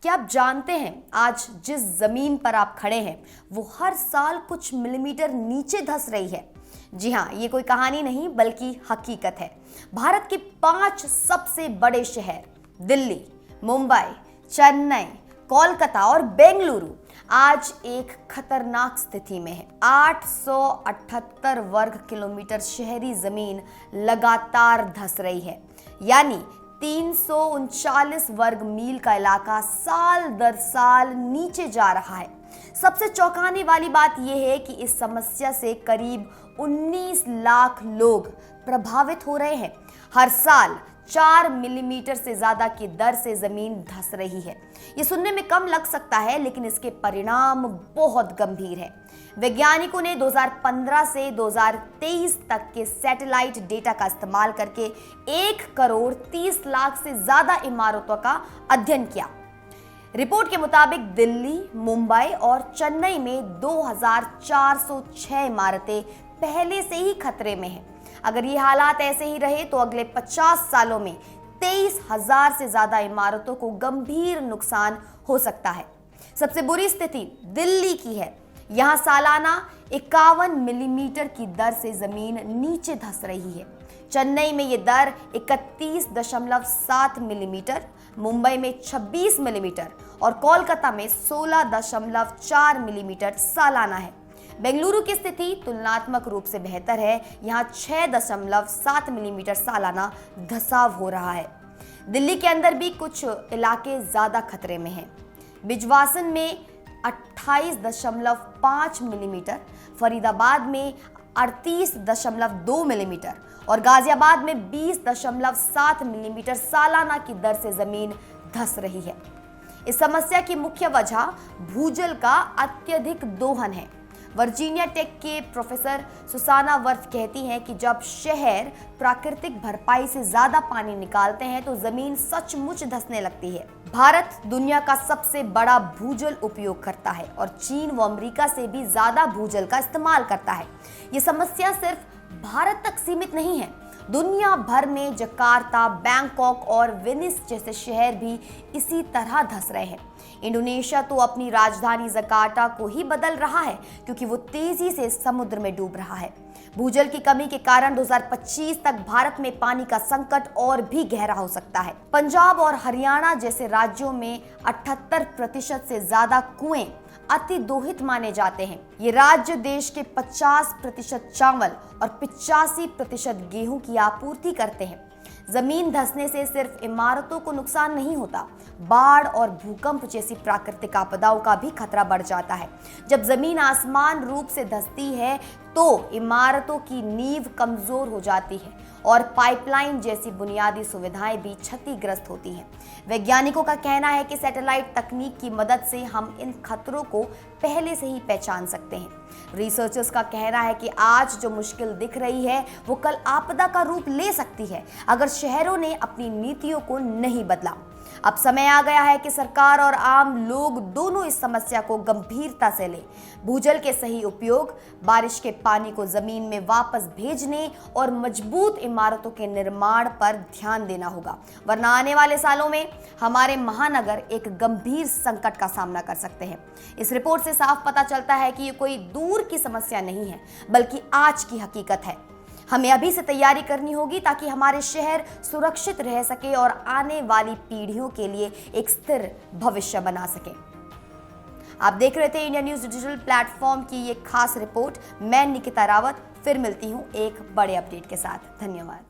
क्या आप जानते हैं आज जिस जमीन पर आप खड़े हैं वो हर साल कुछ मिलीमीटर नीचे धंस रही है। जी हाँ, ये कोई कहानी नहीं बल्कि हकीकत है। भारत के 5 सबसे बड़े शहर दिल्ली, मुंबई, चेन्नई, कोलकाता और बेंगलुरु आज एक खतरनाक स्थिति में है। 878 वर्ग किलोमीटर शहरी जमीन लगातार धंस रही है, यानी 339 वर्ग मील का इलाका साल दर साल नीचे जा रहा है। सबसे चौंकाने वाली बात यह है कि इस समस्या से करीब 19 लाख लोग प्रभावित हो रहे हैं। हर साल 4 मिलीमीटर से ज्यादा की दर से जमीन धंस रही है। ये सुनने में कम लग सकता है, लेकिन इसके परिणाम बहुत गंभीर हैं। वैज्ञानिकों ने 2015 से 2023 तक के सैटेलाइट डेटा का इस्तेमाल करके 1 करोड़ 30 लाख से ज्यादा इमारतों का अध्ययन किया। रिपोर्ट के मुताबिक दिल्ली, मुंबई और चेन्नई में 2406 इमारतें पहले से ही खतरे में हैं। अगर ये हालात ऐसे ही रहे तो अगले 50 सालों में 23,000 से ज्यादा इमारतों को गंभीर नुकसान हो सकता है। सबसे बुरी स्थिति दिल्ली की है। यहां सालाना 51 मिलीमीटर की दर से जमीन नीचे धंस रही है। चेन्नई में यह दर 31.7 मिलीमीटर, मुंबई में 26 मिलीमीटर और कोलकाता में 16.4 मिलीमीटर सालाना है। बेंगलुरु की स्थिति तुलनात्मक रूप से बेहतर है। यहाँ 6.7 मिलीमीटर सालाना धंसाव हो रहा है। दिल्ली के अंदर भी कुछ इलाके ज्यादा खतरे में हैं। बिजवासन में 28.5 मिलीमीटर, फरीदाबाद में 38.2 मिलीमीटर और गाजियाबाद में 20.7 मिलीमीटर सालाना की दर से जमीन धंस रही है। इस समस्या की मुख्य वजह भूजल का अत्यधिक दोहन है। वर्जीनिया टेक के प्रोफेसर सुसाना वर्थ कहती हैं कि जब शहर प्राकृतिक भरपाई से ज्यादा पानी निकालते हैं तो जमीन सचमुच धंसने लगती है। भारत दुनिया का सबसे बड़ा भूजल उपयोग करता है और चीन व अमेरिका से भी ज्यादा भूजल का इस्तेमाल करता है। ये समस्या सिर्फ भारत तक सीमित नहीं है। दुनिया भर में जकार्ता, बैंकॉक और वेनिस जैसे शहर भी इसी तरह धंस रहे हैं। इंडोनेशिया तो अपनी राजधानी जकार्ता को ही बदल रहा है क्योंकि वो तेजी से समुद्र में डूब रहा है। भूजल की कमी के कारण 2025 तक भारत में पानी का संकट और भी गहरा हो सकता है। पंजाब और हरियाणा जैसे राज्यों में 78% से ज्यादा कुएं अति दोहित माने जाते हैं। ये राज्य देश के 50% चावल और 85% गेहूं की आपूर्ति करते हैं। जमीन धंसने से सिर्फ इमारतों को नुकसान नहीं होता, बाढ़ और भूकंप जैसी प्राकृतिक आपदाओं का भी खतरा बढ़ जाता है। जब जमीन आसमान रूप से धंसती है तो इमारतों की नींव कमजोर हो जाती है और पाइपलाइन जैसी बुनियादी सुविधाएं भी क्षतिग्रस्त होती हैं। वैज्ञानिकों का कहना है कि सैटेलाइट तकनीक की मदद से हम इन खतरों को पहले से ही पहचान सकते हैं। रिसर्चर्स का कहना है कि आज जो मुश्किल दिख रही है वो कल आपदा का रूप ले सकती है अगर शहरों ने अपनी नीतियों को नहीं बदला। अब समय आ गया है कि सरकार और आम लोग दोनों इस समस्या को गंभीरता से लें। भूजल के सही उपयोग, बारिश के पानी को जमीन में वापस भेजने और मजबूत इमारतों के निर्माण पर ध्यान देना होगा, वरना आने वाले सालों में हमारे महानगर एक गंभीर संकट का सामना कर सकते हैं। इस रिपोर्ट से साफ पता चलता है कि ये कोई दूर की समस्या नहीं है बल्कि आज की हकीकत है। हमें अभी से तैयारी करनी होगी ताकि हमारे शहर सुरक्षित रह सके और आने वाली पीढ़ियों के लिए एक स्थिर भविष्य बना सके। आप देख रहे थे इंडिया न्यूज़ डिजिटल प्लेटफॉर्म की ये खास रिपोर्ट। मैं निकिता रावत फिर मिलती हूँ एक बड़े अपडेट के साथ। धन्यवाद।